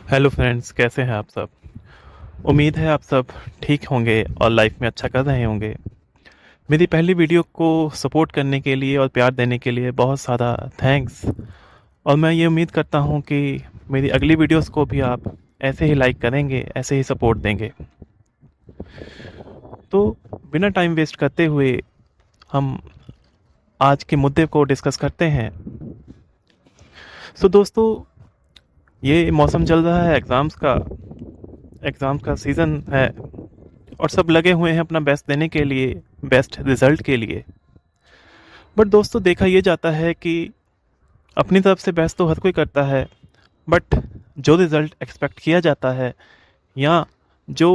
Hello friends, कैसे हैं आप सब। उम्मीद है आप सब ठीक होंगे और लाइफ में अच्छा कर रहे होंगे। मेरी पहली वीडियो को सपोर्ट करने के लिए और प्यार देने के लिए बहुत सारा थैंक्स। और मैं ये उम्मीद करता हूँ कि मेरी अगली वीडियोस को भी आप ऐसे ही लाइक करेंगे, ऐसे ही सपोर्ट देंगे। तो बिना टाइम वेस्ट करते हुए हम आज के मुद्दे को डिस्कस करते हैं। दोस्तों, ये मौसम चल रहा है एग्ज़ाम्स का सीज़न है और सब लगे हुए हैं अपना बेस्ट देने के लिए, बेस्ट रिजल्ट के लिए। बट दोस्तों, देखा ये जाता है कि अपनी तरफ से बेस्ट तो हर कोई करता है, बट जो रिज़ल्ट एक्सपेक्ट किया जाता है या जो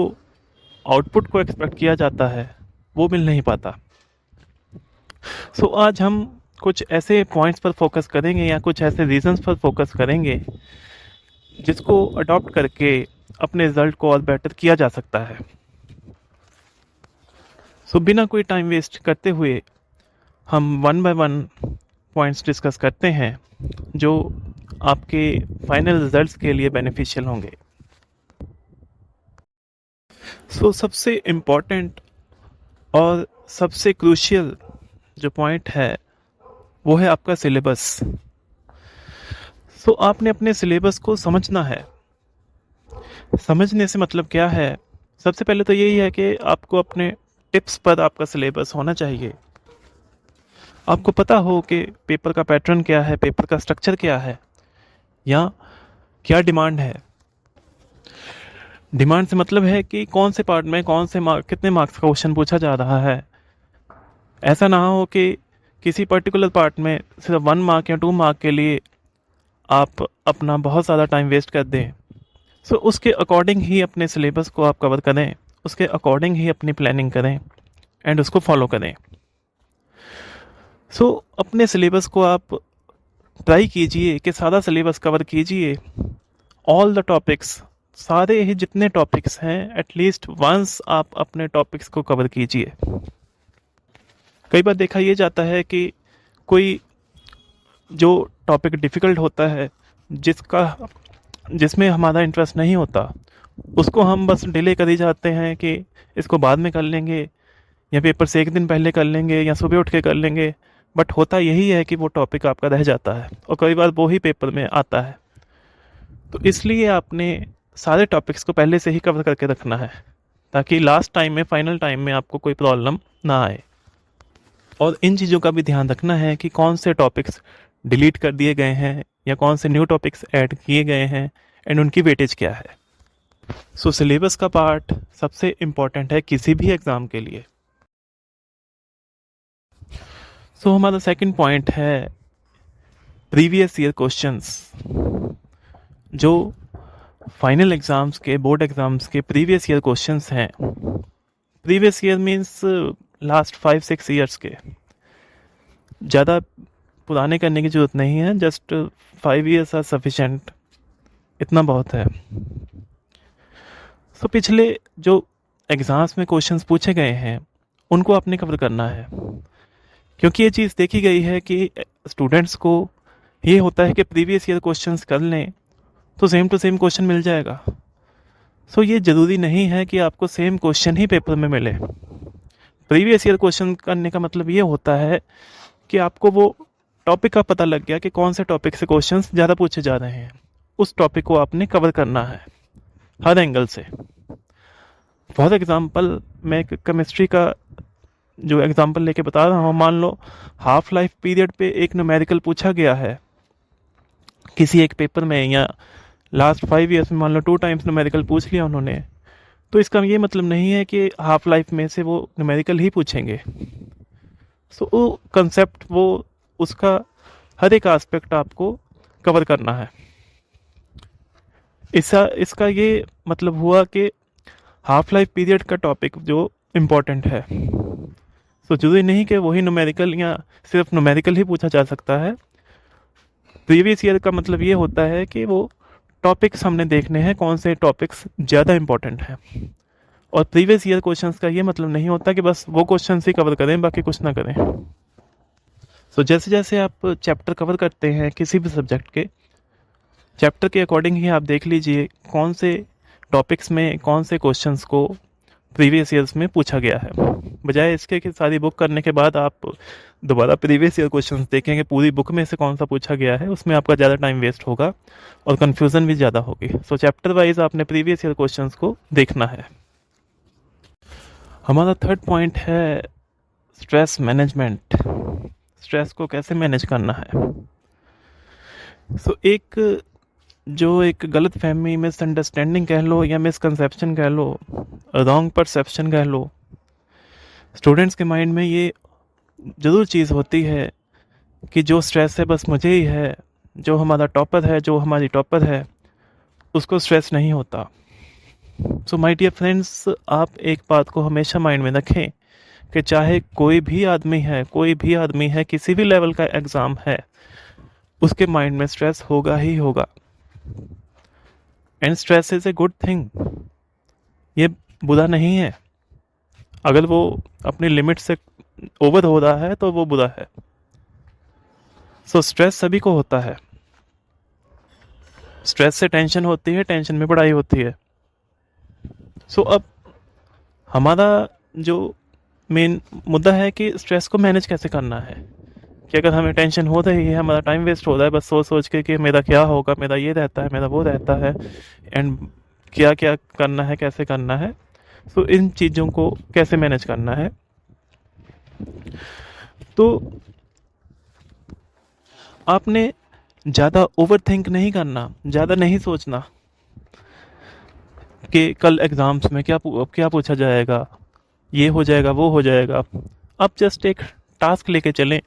आउटपुट को एक्सपेक्ट किया जाता है वो मिल नहीं पाता। आज हम कुछ ऐसे पॉइंट्स पर फोकस करेंगे या कुछ ऐसे रीजंस पर फोकस करेंगे जिसको अडॉप्ट करके अपने रिजल्ट को और बेटर किया जा सकता है। बिना कोई टाइम वेस्ट करते हुए हम one by one points discuss करते हैं जो आपके फाइनल रिजल्ट्स के लिए बेनिफिशियल होंगे। सबसे इम्पोर्टेंट और सबसे क्रूशियल जो पॉइंट है वो है आपका सिलेबस। आपने अपने सिलेबस को समझना है। समझने से मतलब क्या है? सबसे पहले तो यही है कि आपको अपने टिप्स पर आपका सिलेबस होना चाहिए। आपको पता हो कि पेपर का पैटर्न क्या है, पेपर का स्ट्रक्चर क्या है, या क्या डिमांड है। डिमांड से मतलब है कि कौन से पार्ट में कौन से कितने मार्क्स का क्वेश्चन पूछा जा रहा है। ऐसा ना हो कि किसी पर्टिकुलर पार्ट में सिर्फ 1 मार्क या 2 मार्क के लिए आप अपना बहुत ज़्यादा टाइम वेस्ट कर दें। उसके अकॉर्डिंग ही अपने सिलेबस को आप कवर करें, उसके अकॉर्डिंग ही अपनी प्लानिंग करें एंड उसको फॉलो करें। अपने सिलेबस को आप ट्राई कीजिए कि सारा सिलेबस कवर कीजिए, ऑल द टॉपिक्स, सारे ही जितने टॉपिक्स हैं एटलीस्ट वंस आप अपने टॉपिक्स को कवर कीजिए। कई बार देखा ये जाता है कि कोई जो टॉपिक डिफ़िकल्ट होता है, जिसमें हमारा इंटरेस्ट नहीं होता, उसको हम बस डिले कर ही जाते हैं कि इसको बाद में कर लेंगे या पेपर से एक दिन पहले कर लेंगे या सुबह उठ के कर लेंगे। बट होता यही है कि वो टॉपिक आपका रह जाता है और कई बार वो ही पेपर में आता है। तो इसलिए आपने सारे टॉपिक्स को पहले से ही कवर करके रखना है ताकि लास्ट टाइम में, फाइनल टाइम में आपको कोई प्रॉब्लम ना आए। और इन चीज़ों का भी ध्यान रखना है कि कौन से टॉपिक्स डिलीट कर दिए गए हैं या कौन से न्यू टॉपिक्स ऐड किए गए हैं एंड उनकी वेटेज क्या है। सिलेबस का पार्ट सबसे इम्पॉर्टेंट है किसी भी एग्ज़ाम के लिए। हमारा सेकंड पॉइंट है प्रीवियस ईयर क्वेश्चंस। जो फाइनल एग्ज़ाम्स के, बोर्ड एग्ज़ाम्स के प्रीवियस ईयर क्वेश्चंस हैं, previous year means last 5-6 years के। ज़्यादा पुराने करने की ज़रूरत नहीं है, जस्ट 5 ईयर्स आर सफिशेंट, इतना बहुत है। पिछले जो एग्ज़ाम्स में क्वेश्चंस पूछे गए हैं उनको आपने कवर करना है, क्योंकि ये चीज़ देखी गई है कि स्टूडेंट्स को ये होता है कि प्रीवियस ईयर क्वेश्चंस कर लें तो सेम टू सेम क्वेश्चन मिल जाएगा। ये ज़रूरी नहीं है कि आपको सेम क्वेश्चन ही पेपर में मिले। प्रीवियस ईयर क्वेश्चन करने का मतलब ये होता है कि आपको वो टॉपिक का पता लग गया कि कौन से टॉपिक से क्वेश्चंस ज़्यादा पूछे जा रहे हैं, उस टॉपिक को आपने कवर करना है हर एंगल से। फॉर एग्ज़ाम्पल, मैं केमिस्ट्री का जो एग्ज़ाम्पल लेके बता रहा हूँ, मान लो हाफ लाइफ पीरियड पे एक न्यूमेरिकल पूछा गया है किसी एक पेपर में, या लास्ट 5 ईयर्स में मान लो 2 टाइम्स न्यूमेरिकल पूछ लिया उन्होंने, तो इसका ये मतलब नहीं है कि हाफ लाइफ में से वो न्यूमेरिकल ही पूछेंगे। वो कंसेप्ट, वो उसका हर एक एस्पेक्ट आपको कवर करना है। इसका ये मतलब हुआ कि हाफ लाइफ पीरियड का टॉपिक जो इम्पोर्टेंट है, जरूरी नहीं कि वही न्यूमेरिकल या सिर्फ न्यूमेरिकल ही पूछा जा सकता है। प्रीवियस ईयर का मतलब ये होता है कि वो टॉपिक्स हमने देखने हैं, कौन से टॉपिक्स ज़्यादा इम्पोर्टेंट हैं। और प्रीवियस ईयर क्वेश्चंस का ये मतलब नहीं होता कि बस वो क्वेश्चंस ही कवर करें, बाकी कुछ ना करें। जैसे जैसे आप चैप्टर कवर करते हैं किसी भी सब्जेक्ट के, चैप्टर के अकॉर्डिंग ही आप देख लीजिए कौन से टॉपिक्स में कौन से क्वेश्चंस को प्रीवियस ईयर्स में पूछा गया है, बजाय इसके कि सारी बुक करने के बाद आप दोबारा प्रीवियस ईयर क्वेश्चंस देखेंगे पूरी बुक में से कौन सा पूछा गया है, उसमें आपका ज़्यादा टाइम वेस्ट होगा और कन्फ्यूज़न भी ज़्यादा होगी। सो चैप्टर वाइज आपने प्रीवियस ईयर क्वेश्चंस को देखना है। हमारा थर्ड पॉइंट है स्ट्रेस मैनेजमेंट। स्ट्रेस को कैसे मैनेज करना है। सो एक गलत फहमी, मिसअंडरस्टैंडिंग कह लो या मिसकंसेप्शन कह लो, रॉन्ग परसेप्शन कह लो, स्टूडेंट्स के माइंड में ये ज़रूर चीज़ होती है कि जो स्ट्रेस है बस मुझे ही है, जो हमारा टॉपर है, जो हमारी टॉपर है, उसको स्ट्रेस नहीं होता। सो माय डियर फ्रेंड्स, आप एक बात को हमेशा माइंड में रखें कि चाहे कोई भी आदमी है, किसी भी लेवल का एग्ज़ाम है, उसके माइंड में स्ट्रेस होगा ही होगा। And stress is a good thing, ये बुरा नहीं है। अगर वो अपनी लिमिट से ओवर हो रहा है तो वो बुरा है। सो स्ट्रेस सभी को होता है। स्ट्रेस से टेंशन होती है, टेंशन में पढ़ाई होती है। सो अब हमारा जो मेन मुद्दा है कि स्ट्रेस को मैनेज कैसे करना है, कि अगर हमें टेंशन हो रही है, हमारा टाइम वेस्ट हो रहा है बस सोच सोच के कि मेरा क्या होगा, मेरा ये रहता है, मेरा वो रहता है, एंड क्या क्या करना है, कैसे करना है। सो इन चीज़ों को कैसे मैनेज करना है, तो आपने ज़्यादा ओवर थिंक नहीं करना, ज़्यादा नहीं सोचना कि कल एग्ज़ाम्स में क्या पूछा जाएगा, ये हो जाएगा, वो हो जाएगा। आप जस्ट एक टास्क लेके चलें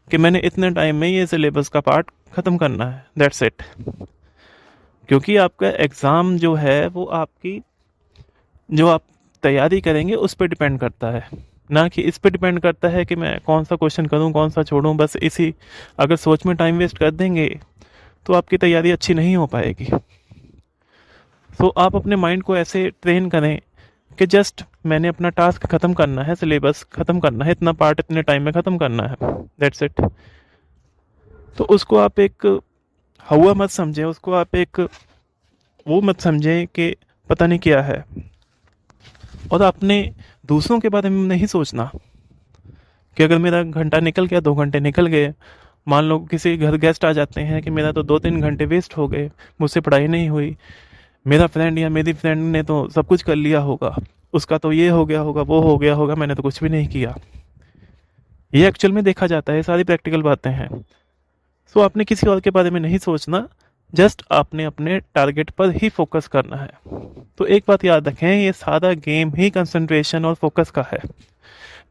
कि मैंने इतने टाइम में ये सिलेबस का पार्ट ख़त्म करना है, दैट्स इट। क्योंकि आपका एग्ज़ाम जो है वो आपकी जो आप तैयारी करेंगे उस पर डिपेंड करता है, ना कि इस पे डिपेंड करता है कि मैं कौन सा क्वेश्चन करूं, कौन सा छोड़ूं। बस इसी अगर सोच में टाइम वेस्ट कर देंगे तो आपकी तैयारी अच्छी नहीं हो पाएगी। तो आप अपने माइंड को ऐसे ट्रेन करें कि जस्ट मैंने अपना टास्क ख़त्म करना है, सिलेबस ख़त्म करना है, इतना पार्ट इतने टाइम में ख़त्म करना है, दैट्स इट। तो उसको आप एक हवा मत समझें, उसको आप एक वो मत समझें कि पता नहीं क्या है। और अपने दूसरों के बारे में नहीं सोचना कि अगर मेरा घंटा निकल गया, 2 घंटे निकल गए, मान लो किसी घर गेस्ट आ जाते हैं कि मेरा तो 2-3 घंटे वेस्ट हो गए, मुझसे पढ़ाई नहीं हुई, मेरा फ्रेंड या मेरी फ्रेंड ने तो सब कुछ कर लिया होगा, उसका तो ये हो गया होगा, वो हो गया होगा, मैंने तो कुछ भी नहीं किया। ये एक्चुअल में देखा जाता है, सारी प्रैक्टिकल बातें हैं। सो आपने किसी और के बारे में नहीं सोचना, जस्ट आपने अपने टारगेट पर ही फोकस करना है। तो एक बात याद रखें, ये सारा गेम ही कंसंट्रेशन और फोकस का है।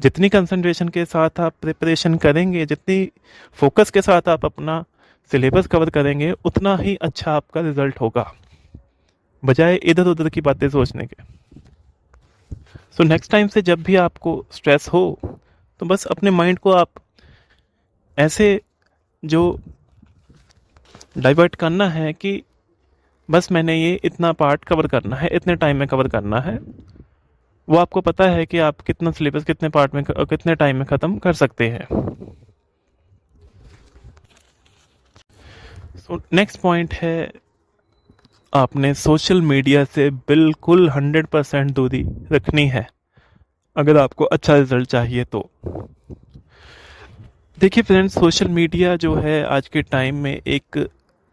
जितनी कंसंट्रेशन के साथ आप प्रिपरेशन करेंगे, जितनी फोकस के साथ आप अपना सिलेबस कवर करेंगे, उतना ही अच्छा आपका रिजल्ट होगा, बजाय इधर उधर की बातें सोचने के। सो नेक्स्ट टाइम से जब भी आपको स्ट्रेस हो तो बस अपने माइंड को आप ऐसे जो डाइवर्ट करना है कि बस मैंने ये इतना पार्ट कवर करना है, इतने टाइम में कवर करना है। वो आपको पता है कि आप कितना सिलेबस कितने पार्ट में कितने टाइम में ख़त्म कर सकते हैं। सो नेक्स्ट पॉइंट है, आपने सोशल मीडिया से बिल्कुल 100% दूरी रखनी है अगर आपको अच्छा रिजल्ट चाहिए तो। देखिए फ्रेंड्स, सोशल मीडिया जो है आज के टाइम में एक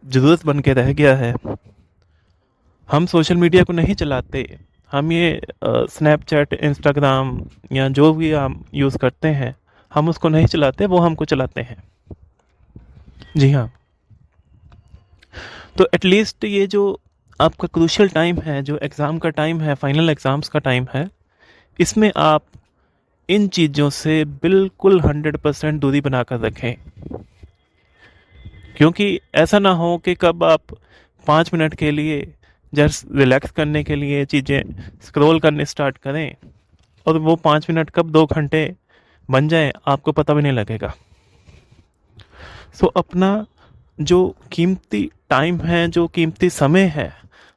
ज़रूरत बन के रह गया है। हम सोशल मीडिया को नहीं चलाते, हम ये स्नैपचैट, इंस्टाग्राम या जो भी हम यूज़ करते हैं, हम उसको नहीं चलाते, वो हमको चलाते हैं। जी हाँ। तो एटलीस्ट ये जो आपका क्रूशियल टाइम है, जो एग्ज़ाम का टाइम है, फाइनल एग्ज़ाम्स का टाइम है, इसमें आप इन चीज़ों से बिल्कुल 100% दूरी बनाकर रखें। क्योंकि ऐसा ना हो कि कब आप 5 मिनट के लिए जस्ट रिलैक्स करने के लिए चीज़ें स्क्रॉल करने स्टार्ट करें और वो 5 मिनट कब 2 घंटे बन जाए आपको पता भी नहीं लगेगा। सो अपना जो कीमती टाइम है, जो कीमती समय है,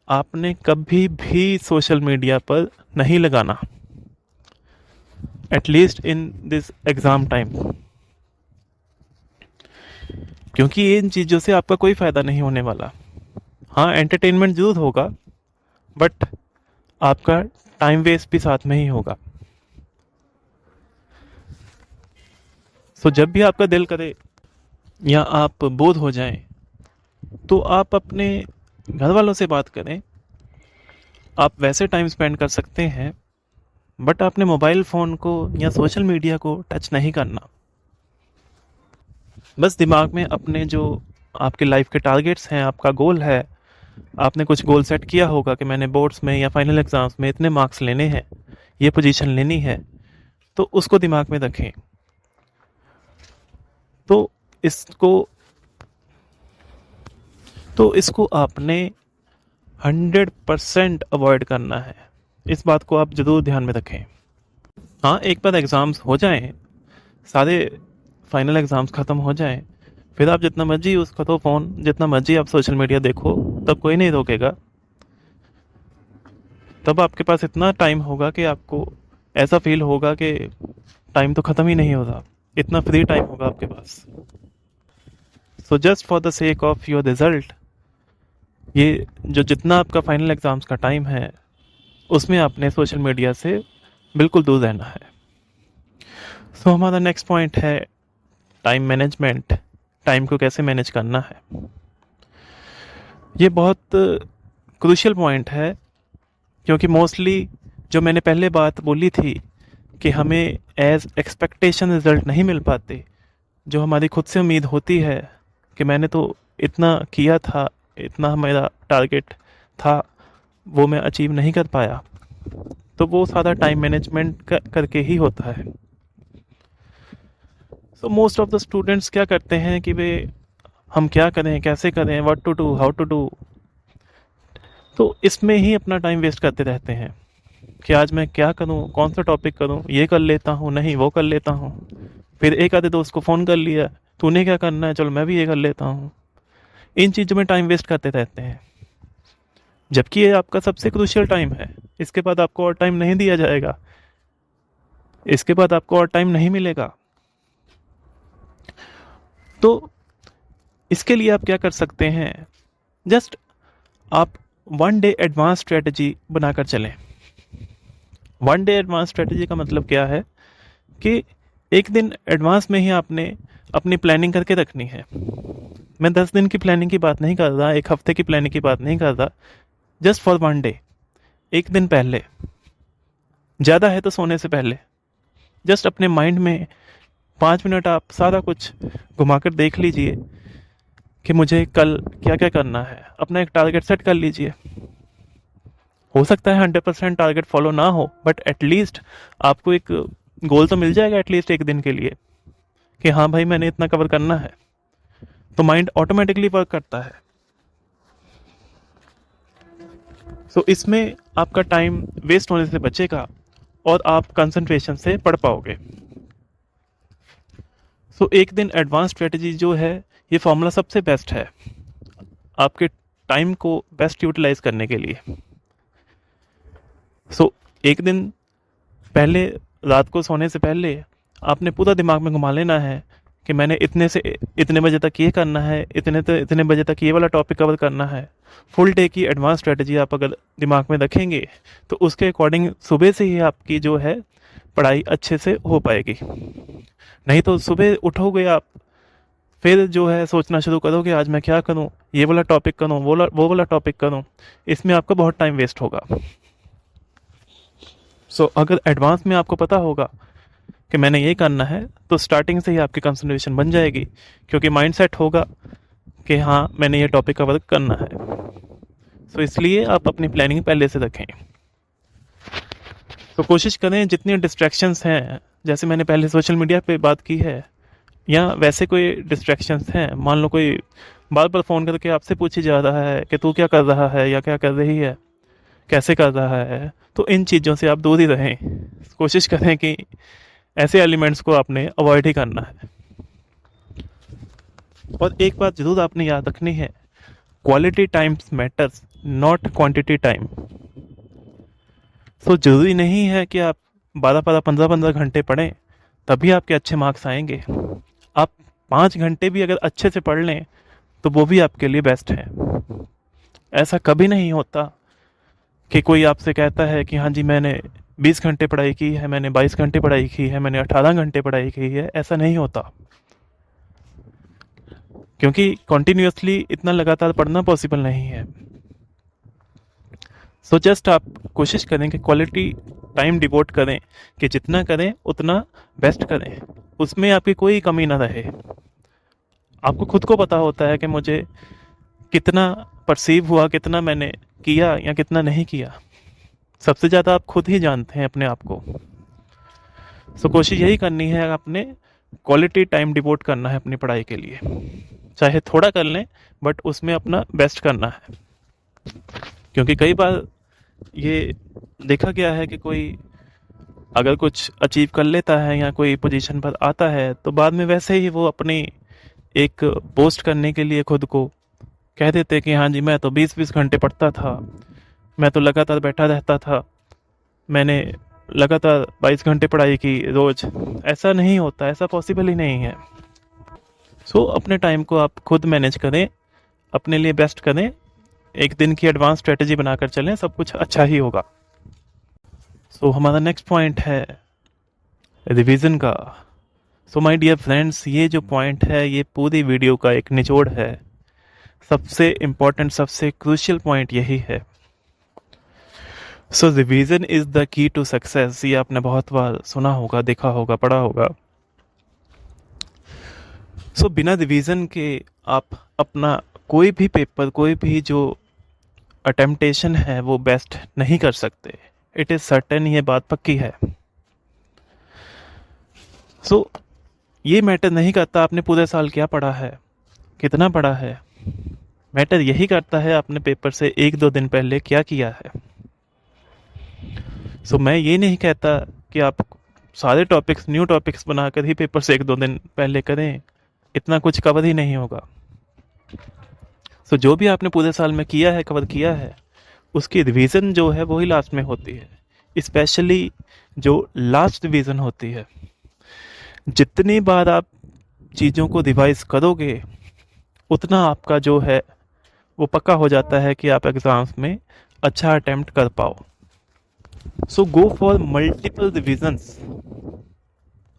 आपने कभी भी सोशल मीडिया पर नहीं लगाना, at least in this exam time. क्योंकि इन चीज़ों से आपका कोई फ़ायदा नहीं होने वाला। हाँ, एंटरटेनमेंट ज़रूर होगा, बट आपका टाइम वेस्ट भी साथ में ही होगा। सो जब भी आपका दिल करे या आप बोर हो जाएं, तो आप अपने घर वालों से बात करें। आप वैसे टाइम स्पेंड कर सकते हैं, बट आपने मोबाइल फ़ोन को या सोशल मीडिया को टच नहीं करना। बस दिमाग में अपने जो आपके लाइफ के टारगेट्स हैं, आपका गोल है, आपने कुछ गोल सेट किया होगा कि मैंने बोर्ड्स में या फाइनल एग्ज़ाम्स में इतने मार्क्स लेने हैं, ये पोजीशन लेनी है, तो उसको दिमाग में रखें। तो इसको तो इसको आपने 100% अवॉइड करना है। इस बात को आप ज़रूर ध्यान में रखें। हाँ, एक बार एग्ज़ाम्स हो जाएं, सारे फाइनल एग्ज़ाम्स ख़त्म हो जाएं, फिर आप जितना मर्जी यूज़ करो फ़ोन, जितना मर्जी आप सोशल मीडिया देखो, तब कोई नहीं रोकेगा। तब आपके पास इतना टाइम होगा कि आपको ऐसा फील होगा कि टाइम तो ख़त्म ही नहीं हो रहा, इतना फ्री टाइम होगा आपके पास। So just for the sake of your result, ये जो जितना आपका फाइनल एग्ज़ाम्स का टाइम है, उसमें आपने सोशल मीडिया से बिल्कुल दूर रहना है। सो हमारा नेक्स्ट पॉइंट है टाइम मैनेजमेंट। टाइम को कैसे मैनेज करना है, ये बहुत क्रूशियल पॉइंट है, क्योंकि मोस्टली जो मैंने पहले बात बोली थी कि हमें एज एक्सपेक्टेशन रिजल्ट नहीं मिल पाते, जो हमारी खुद से उम्मीद होती है कि मैंने तो इतना किया था, इतना मेरा टारगेट था, वो मैं अचीव नहीं कर पाया, तो वो सारा टाइम मैनेजमेंट करके ही होता है। So most of the students क्या करते हैं कि वे हम क्या करें, कैसे करें, what to do, how to do, तो इसमें ही अपना टाइम वेस्ट करते रहते हैं कि आज मैं क्या करूं, कौन सा टॉपिक करूं, ये कर लेता हूं, नहीं वो कर लेता हूं, फिर एक आधे दोस्त को फ़ोन कर लिया, तूने क्या करना है, चलो मैं भी ये कर लेता हूं। इन चीज़ों में टाइम वेस्ट करते रहते हैं, जबकि ये आपका सबसे क्रूशियल टाइम है। इसके बाद आपको और टाइम नहीं दिया जाएगा, इसके बाद आपको और टाइम नहीं मिलेगा। तो इसके लिए आप क्या कर सकते हैं, जस्ट आप 1 डे एडवांस स्ट्रेटजी बनाकर चलें। 1 डे एडवांस स्ट्रेटजी का मतलब क्या है कि एक दिन एडवांस में ही आपने अपनी प्लानिंग करके रखनी है। मैं 10 दिन की प्लानिंग की बात नहीं कर रहा, एक हफ्ते की प्लानिंग की बात नहीं कर रहा, जस्ट फॉर 1 डे, एक दिन पहले, ज़्यादा है तो सोने से पहले, जस्ट अपने माइंड में 5 मिनट आप सारा कुछ घुमाकर देख लीजिए कि मुझे कल क्या क्या करना है। अपना एक टारगेट सेट कर लीजिए। हो सकता है 100% टारगेट फॉलो ना हो, बट एटलीस्ट आपको एक गोल तो मिल जाएगा एटलीस्ट एक दिन के लिए कि हाँ भाई मैंने इतना कवर करना है, तो माइंड ऑटोमेटिकली वर्क करता है। सो इसमें आपका टाइम वेस्ट होने से बचेगा और आप कंसंट्रेशन से पढ़ पाओगे। सो एक दिन एडवांस स्ट्रेटजी जो है, ये फॉर्मूला सबसे बेस्ट है आपके टाइम को बेस्ट यूटिलाइज करने के लिए। सो एक दिन पहले, रात को सोने से पहले आपने पूरा दिमाग में घुमा लेना है कि मैंने इतने से इतने बजे तक ये करना है, इतने से इतने बजे तक ये वाला टॉपिक कवर करना है। फुल डे की एडवांस स्ट्रेटजी आप अगर दिमाग में रखेंगे, तो उसके अकॉर्डिंग सुबह से ही आपकी जो है पढ़ाई अच्छे से हो पाएगी। नहीं तो सुबह उठोगे आप, फिर जो है सोचना शुरू करोगे आज मैं क्या करूं, ये वाला टॉपिक करूं, वो वाला टॉपिक करूं, इसमें आपका बहुत टाइम वेस्ट होगा। सो अगर एडवांस में आपको पता होगा कि मैंने ये करना है, तो स्टार्टिंग से ही आपकी कंसंट्रेशन बन जाएगी, क्योंकि माइंड सेट होगा कि हाँ मैंने ये टॉपिक कवर करना है। सो इसलिए आप अपनी प्लानिंग पहले से रखें। तो कोशिश करें जितनी डिस्ट्रैक्शंस हैं, जैसे मैंने पहले सोशल मीडिया पे बात की है, या वैसे कोई डिस्ट्रैक्शंस हैं, मान लो कोई बार बार फ़ोन करके आपसे पूछी जा रहा है कि तू क्या कर रहा है या क्या कर रही है, कैसे कर रहा है, तो इन चीज़ों से आप दूर ही रहें। कोशिश करें कि ऐसे एलिमेंट्स को आपने अवॉइड ही करना है। और एक बात ज़रूर आपने याद रखनी है, quality times matters, not quantity time. So ज़रूरी नहीं है कि आप 12-12, 15-15 घंटे पढ़ें तभी आपके अच्छे मार्क्स आएंगे। आप 5 घंटे भी अगर अच्छे से पढ़ लें तो वो भी आपके लिए बेस्ट है। ऐसा कभी नहीं होता कि कोई आपसे कहता है कि हाँ जी मैंने 20 घंटे पढ़ाई की है, मैंने 22 घंटे पढ़ाई की है, मैंने 18 घंटे पढ़ाई की है। ऐसा नहीं होता, क्योंकि कॉन्टिन्यूसली इतना लगातार पढ़ना पॉसिबल नहीं है। सो जस्ट आप कोशिश करें कि क्वालिटी टाइम डिवोट करें, कि जितना करें उतना बेस्ट करें, उसमें आपकी कोई कमी ना रहे। आपको खुद को पता होता है कि मुझे कितना परसीव हुआ, कितना मैंने किया या कितना नहीं किया। सबसे ज़्यादा आप खुद ही जानते हैं अपने आप को। सो कोशिश यही करनी है, आपने क्वालिटी टाइम डिवोट करना है अपनी पढ़ाई के लिए। चाहे थोड़ा कर लें, बट उसमें अपना बेस्ट करना है। क्योंकि कई बार ये देखा गया है कि कोई अगर कुछ अचीव कर लेता है या कोई पोजीशन पर आता है, तो बाद में वैसे ही वो अपनी एक पोस्ट करने के लिए खुद को कह देते कि हाँ जी मैं तो 20-20 घंटे पढ़ता था, मैं तो लगातार बैठा रहता था, मैंने लगातार 22 घंटे पढ़ाई की रोज। ऐसा नहीं होता, ऐसा पॉसिबल ही नहीं है। सो अपने टाइम को आप खुद मैनेज करें, अपने लिए बेस्ट करें, एक दिन की एडवांस स्ट्रेटेजी बनाकर चलें, सब कुछ अच्छा ही होगा। सो हमारा नेक्स्ट पॉइंट है रिवीजन का। सो माय डियर फ्रेंड्स, ये जो पॉइंट है ये पूरी वीडियो का एक निचोड़ है। सबसे इम्पोर्टेंट, सबसे क्रूशियल पॉइंट यही है। So revision is the key to success. ये आपने बहुत बार सुना होगा, देखा होगा, पढ़ा होगा। सो बिना रिवीजन के आप अपना कोई भी पेपर, कोई भी जो अटेम्पटेशन है वो बेस्ट नहीं कर सकते। इट इज सर्टेन, ये बात पक्की है। सो ये मैटर नहीं करता आपने पूरे साल क्या पढ़ा है, कितना पढ़ा है। मैटर यही करता है आपने पेपर से 1-2 दिन पहले क्या किया है। सो मैं ये नहीं कहता कि आप सारे टॉपिक्स न्यू टॉपिक्स बनाकर ही पेपर से 1-2 दिन पहले करें, इतना कुछ कवर ही नहीं होगा। सो जो भी आपने पूरे साल में किया है, कवर किया है, उसकी रिवीजन जो है वही लास्ट में होती है। स्पेशली जो लास्ट रिवीजन होती है, जितनी बार आप चीज़ों को रिवाइज करोगे उतना आपका जो है वो पक्का हो जाता है कि आप एग्ज़ाम्स में अच्छा अटेम्प्ट कर पाओ। So go for multiple revisions,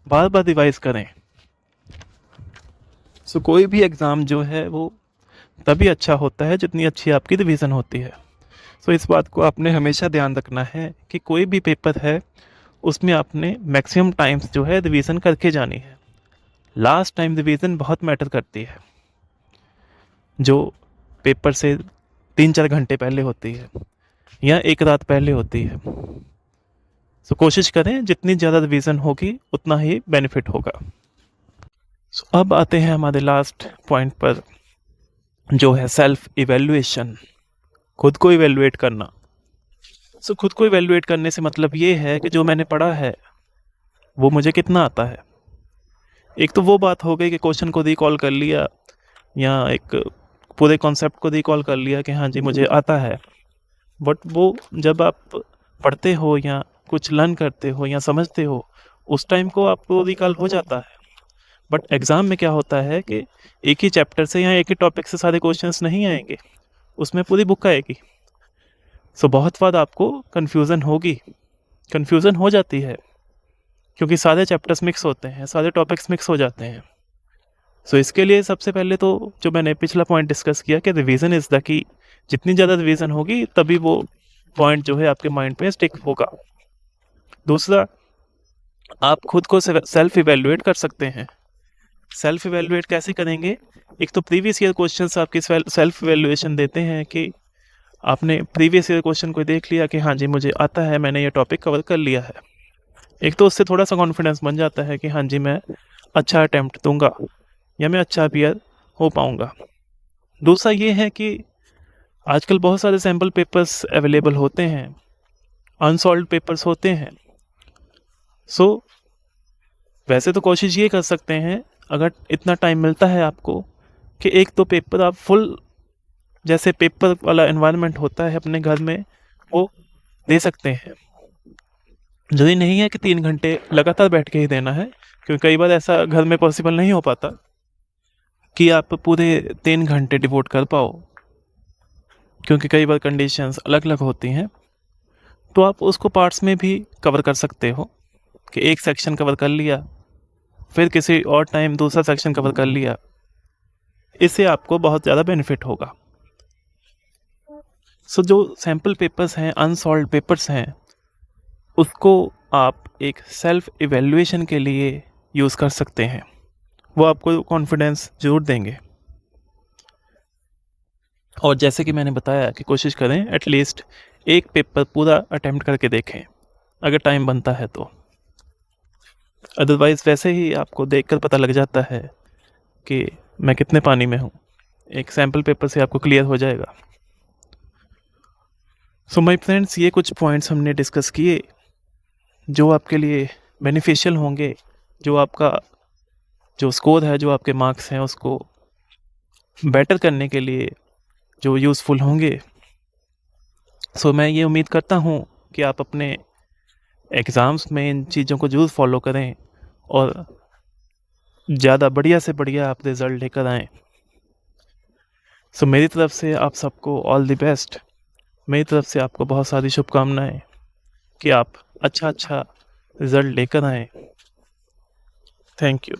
बार बार रिवाइज करें। सो कोई भी एग्ज़ाम जो है वो तभी अच्छा होता है जितनी अच्छी आपकी रिवीजन होती है। सो इस बात को आपने हमेशा ध्यान रखना है कि कोई भी पेपर है उसमें आपने मैक्सिमम टाइम्स जो है रिवीजन करके जानी है। लास्ट टाइम रिवीजन बहुत मैटर करती है, जो पेपर से 3-4 घंटे पहले होती है या एक रात पहले होती है। सो कोशिश करें जितनी ज़्यादा रिवीजन होगी उतना ही बेनिफिट होगा। सो अब आते हैं हमारे लास्ट पॉइंट पर, जो है सेल्फ इवेल्युएशन, खुद को इवेल्युएट करना। सो खुद को इवेल्युएट करने से मतलब ये है कि जो मैंने पढ़ा है वो मुझे कितना आता है। एक तो वो बात हो गई कि क्वेश्चन को रिकॉल कर लिया या एक पूरे कॉन्सेप्ट को रिकॉल कर लिया कि हाँ जी मुझे आता है, बट वो जब आप पढ़ते हो या कुछ लर्न करते हो या समझते हो उस टाइम को आपको रिकॉल हो जाता है। बट एग्ज़ाम में क्या होता है कि एक ही चैप्टर से या एक ही टॉपिक से सारे क्वेश्चंस नहीं आएंगे, उसमें पूरी बुक आएगी। सो बहुत बार आपको कन्फ्यूज़न होगी, कन्फ्यूज़न हो जाती है, क्योंकि सारे चैप्टर्स मिक्स होते हैं, सारे टॉपिक्स मिक्स हो जाते हैं। सो इसके लिए सबसे पहले तो जो मैंने पिछला पॉइंट डिस्कस किया कि रिवीजन इज़ द की। जितनी ज़्यादा रिवीजन होगी तभी वो पॉइंट जो है आपके माइंड में स्टिक होगा। दूसरा, आप खुद को सेल्फ इवेल्युएट कर सकते हैं। सेल्फ इवेल्युएट कैसे करेंगे? एक तो प्रीवियस ईयर क्वेश्चंस आपकी सेल्फ इवेल्युएशन देते हैं कि आपने प्रीवियस ईयर क्वेश्चन को देख लिया कि हाँ जी मुझे आता है, मैंने ये टॉपिक कवर कर लिया है। एक तो उससे थोड़ा सा कॉन्फिडेंस बन जाता है कि हाँ जी मैं अच्छा अटैम्प्ट दूंगा या मैं अच्छा अपीयर हो पाऊंगा। दूसरा ये है कि आजकल बहुत सारे सैम्पल पेपर्स अवेलेबल होते हैं, अनसॉल्व पेपर्स होते हैं। सो वैसे तो कोशिश ये कर सकते हैं, अगर इतना टाइम मिलता है आपको, कि एक तो पेपर आप फुल, जैसे पेपर वाला एनवायरनमेंट होता है अपने घर में, वो दे सकते हैं। जरूरी नहीं है कि 3 घंटे लगातार बैठ के ही देना है, क्योंकि कई बार ऐसा घर में पॉसिबल नहीं हो पाता कि आप पूरे 3 घंटे डिवोट कर पाओ। क्योंकि कई बार कंडीशंस अलग अलग होती हैं, तो आप उसको पार्ट्स में भी कवर कर सकते हो कि एक सेक्शन कवर कर लिया, फिर किसी और टाइम दूसरा सेक्शन कवर कर लिया। इससे आपको बहुत ज़्यादा बेनिफिट होगा। सो जो सैम्पल पेपर्स हैं, अनसॉल्व्ड पेपर्स हैं, उसको आप एक सेल्फ इवैल्यूएशन के लिए यूज़ कर सकते हैं। वो आपको कॉन्फिडेंस ज़रूर देंगे। और जैसे कि मैंने बताया कि कोशिश करें एटलीस्ट एक पेपर पूरा अटेम्प्ट करके देखें, अगर टाइम बनता है तो। अदरवाइज़ वैसे ही आपको देखकर पता लग जाता है कि मैं कितने पानी में हूँ। एक सैम्पल पेपर से आपको क्लियर हो जाएगा। सो माय फ्रेंड्स, ये कुछ पॉइंट्स हमने डिस्कस किए जो आपके लिए बेनिफिशियल होंगे, जो आपका जो स्कोर है, जो आपके मार्क्स हैं, उसको बेटर करने के लिए जो यूज़फुल होंगे। सो मैं ये उम्मीद करता हूँ कि आप अपने एग्ज़ाम्स में इन चीज़ों को ज़रूर फॉलो करें और ज़्यादा बढ़िया से बढ़िया आप रिज़ल्ट लेकर आएँ। सो मेरी तरफ से आप सबको ऑल द बेस्ट। मेरी तरफ से आपको बहुत सारी शुभकामनाएं कि आप अच्छा रिज़ल्ट लेकर आएँ। Thank you.